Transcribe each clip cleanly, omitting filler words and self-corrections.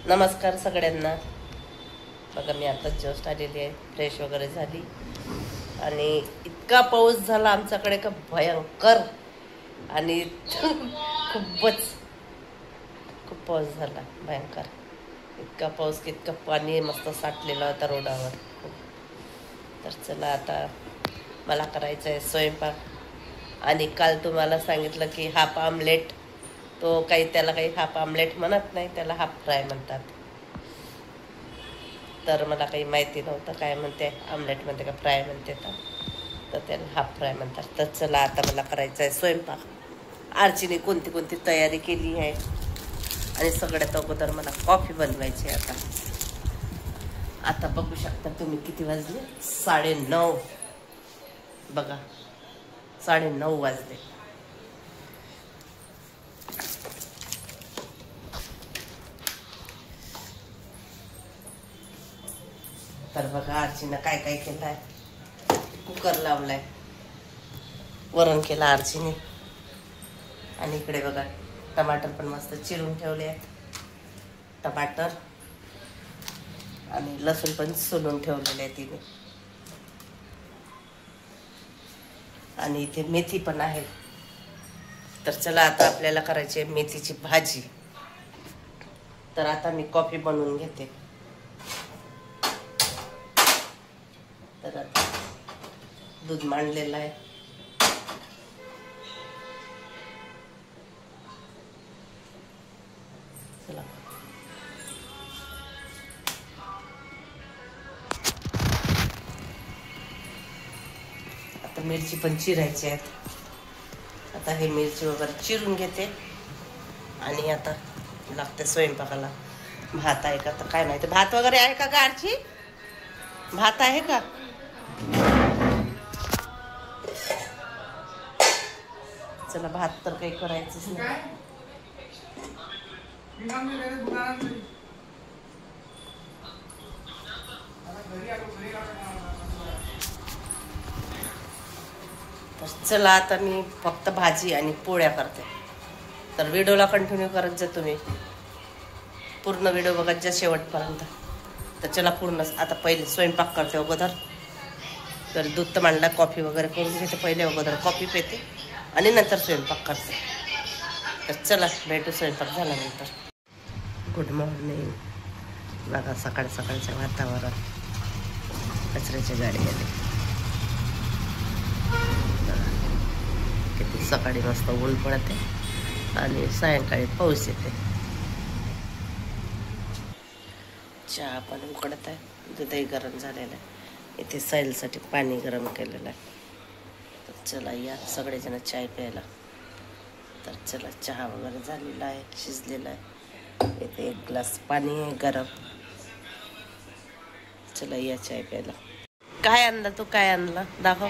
नमस्कार सगळ्यांना. बघा मी आता जस्ट आलेली आहे, फ्रेश वगैरे झाली आणि इतका पाऊस झाला आमच्याकडे का भयंकर. आणि खूप पाऊस झाला भयंकर. इतका पाऊस की इतकं पाणी मस्त साठलेलं होतं रोडावर. तर चला आता मला करायचं आहे स्वयंपाक. आणि काल तुम्हाला सांगितलं की हाफ आमलेट, तो त्याला काही हाफ आमलेट म्हणत नाही, त्याला हाफ फ्राय म्हणतात. तर मला काही माहिती नव्हतं काय म्हणते, आमलेट म्हणते का फ्राय म्हणते, तर त्याला हाफ फ्राय म्हणतात. तर चला आता मला करायचं आहे स्वयंपाक. आर्चीने कोणती तयारी केली आहे आणि सगळ्यात अगोदर मला कॉफी बनवायची आहे. आता बघू शकता तुम्ही किती वाजले, 9:30. बघा 9:30 वाजले. तर बघा आर्चीनं काय केलंय. कुकर लावलाय, वरण केलं आर्चीने. आणि इकडे बघा टमाटर पण मस्त चिरून ठेवले आहेत, टमाटर आणि लसूण पण सोलून ठेवलेले आहे तिने. आणि इथे मेथी पण आहे. तर चला आता आपल्याला करायची आहे मेथीची भाजी. तर आता मी कॉफी बनवून घेते. तर आता दूध मांडलेलं आहे. चला आता मिरची पण चिरायची आहेत. आता हे मिरची वगैरे चिरून घेते आणि आता लागते स्वयंपाकाला. भात आहे का तर काय माहिती, भात वगैरे आहे का गारची, भात आहे का. चला भात तर काही करायचंच नाही. तर चला आता मी फक्त भाजी आणि पोळ्या करते. तर व्हिडिओला कंटिन्यू करत जा तुम्ही, पूर्ण व्हिडिओ बघत जा शेवटपर्यंत. तर चला पूर्ण आता पहिले स्वयंपाक करते अगोदर. तर दूध तर मांडला, कॉफी वगैरे करून घेते पहिले, अगोदर कॉफी पिते आणि नंतर स्वयंपाक करते. तर चला भेटू स्वयंपाक झाल्यानंतर. Good morning. बघा सकाळचं वातावरण, कचऱ्याची गाडी आली. किती सकाळी मस्त ऊन पडते आणि सायंकाळी पाऊस येते. चहा पण उकडत आहे, दूधही गरम झालेलं आहे. इथे साईलसाठी पाणी गरम केलेलं आहे. तर चला या सगळेजण चाय प्यायला. तर चला चहा वगैरे झालेला आहे, शिजलेला आहे. इथे 1 ग्लास पाणी आहे गरम. चला या चाय प्यायला. काय आणलं तू, काय आणलं दाखव.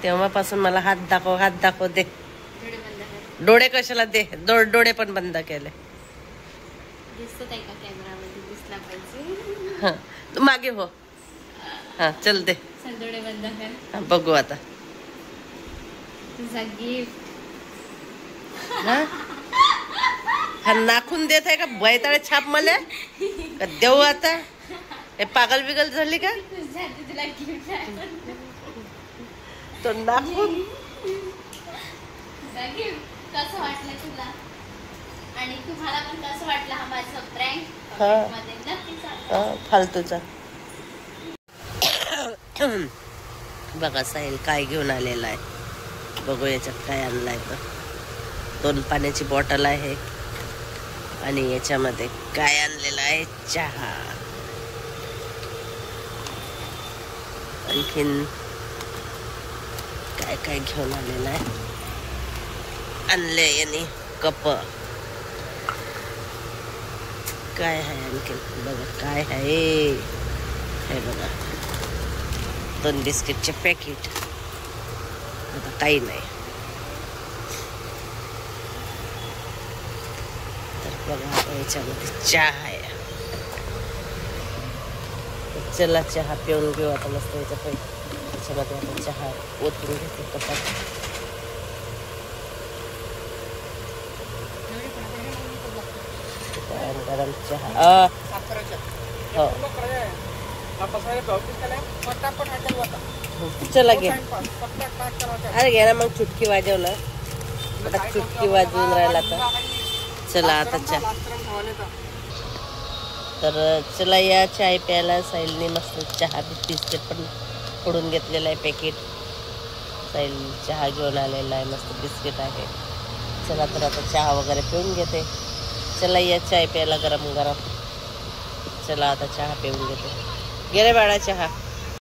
तेव्हापासून मला हात दाखव दे. डोळे कशाला दे, डोळे पण बंद केले. हा तू मागे हो. हा चल दे, डोळे बंद कर. बघू आता. तुझा गिफ्ट. हा नाखून देत आहे का बैताळे छाप मला का देऊ आता. हे पागल बिगल झाली का. तुला गिफ्ट आहे तो नाखून. कसं वाटलं तुला आणि तुम्हाला पण कसं वाटलं हा माझा प्रँक. फालतूचा. बघा साहिल काय घेऊन आलेला आहे, बघू याच्यात काय आणलाय. तर 2 पाण्याची बॉटल आहे आणि याच्यामध्ये काय आणलेलं आहे, चहा. आणखीन काय घेऊन आलेलं आहे, आणले याने कप. काय आहे आणखीन बघा काय आहे. हे बघा 2 बिस्किटचे पॅकेट. आता काही नाही. तर बघा आता याच्यामध्ये चहा आहे. चला चहा पिऊन घेऊ आता मस्त. याच्यामध्ये आता चहा ओतून घेते कपात. गरम चहा हो चला घे अरे घे ना मग चुटकी वाजव ना आता चुटकी वाजवून राहिला तर चला आता चहा तर चला या चाय प्यायला साहिलने मस्त चहा बिस्किट पण फोडून घेतलेलं आहे पॅकेट साहिल चहा घेऊन आलेला आहे मस्त बिस्किट आहे चला तर आता चहा वगैरे पिऊन घेते चला या चाय प्यायला गरम गरम चला आता चहा पिऊन घेते गेले बाळा चहा